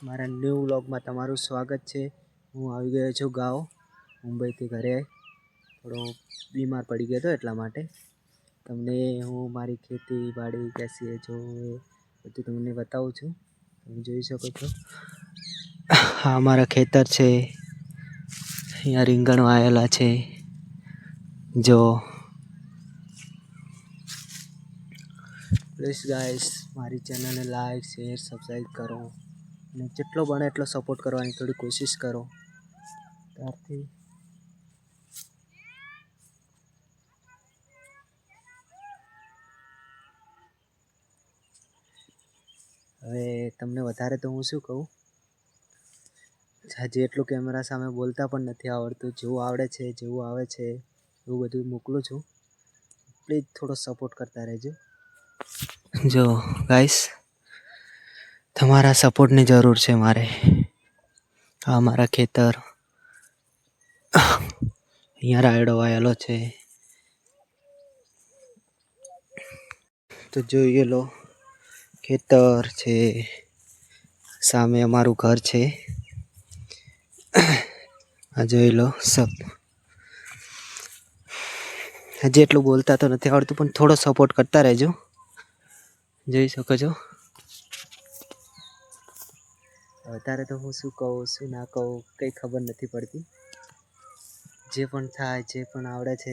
મારા ન્યૂ વ્લોગમાં તમારું સ્વાગત છે। હું આવી ગયો છું ગાંવ મુંબઈથી ઘરે। થોડો બીમાર પડી ગયો હતો એટલા માટે તમને હું મારી ખેતીવાડી કેસી છે જો એ બધું તમને બતાવું છું। તમે જોઈ શકો છો આ અમારા ખેતર છે। અહીંયા રીંગણ વાયેલા છે જો। પ્લીઝ ગાઈસ મારી ચેનલને લાઈક શેર સબસ્ક્રાઈબ કરો અને જેટલો બને એટલો સપોર્ટ કરવાની થોડી કોશિશ કરો। ત્યારથી હવે તમને વધારે તો હું શું કહું, જેટલું કેમેરા સામે બોલતા પણ નથી આવડતું। જેવું આવડે છે જેવું આવે છે એવું બધું મોકલું છું। પ્લીઝ થોડો સપોર્ટ કરતા રહેજો। જો ગાઈસ તમારા સપોર્ટની જરૂર છે મારે। આ મારા ખેતર, અહીંયા રાયડો વાયેલો છે તો જોઈએ લો। ખેતર છે, સામે અમારું ઘર છે। આ જોઈ લો સબ। હજી એટલું બોલતા તો નથી આવડતું પણ થોડો સપોર્ટ કરતા રહેજો। જોઈ શકો છો। વધારે તો હું શું કહું શું ના કહું કંઈ ખબર નથી પડતી। જે પણ થાય જે પણ આવડે છે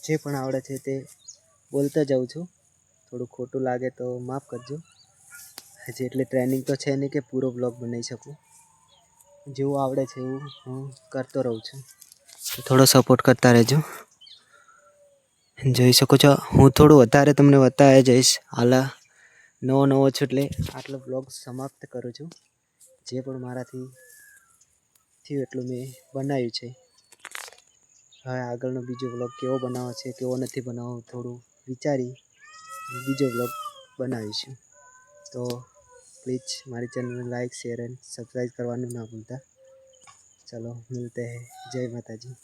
જે પણ આવડે છે તે બોલતા જાઉં છું। થોડું ખોટું લાગે તો માફ કરજો। હજી એટલી ટ્રેનિંગ તો છે નહીં કે પૂરો બ્લોગ બનાવી શકું। જેવું આવડે છે એવું હું કરતો રહું છું। થોડો સપોર્ટ કરતા રહેજો। જોઈ શકો છો હું થોડું વધારે તમને બતાવી જઈશ। હાલ નવો છું એટલે આટલો બ્લોગ સમાપ્ત કરું છું। જે પણ મારાથી થયું એટલું મેં બનાવ્યું છે। હવે આગળનો બીજો બ્લોગ કેવો બનાવવો છે કેવો નથી બનાવવો થોડું વિચારી બીજો બ્લોગ બનાવીશું। તો પ્લીઝ મારી ચેનલને લાઈક શેર એન્ડ સબસ્ક્રાઈબ કરવાનું ના ભૂલતા। ચલો મિલતે હૈ, જય માતાજી।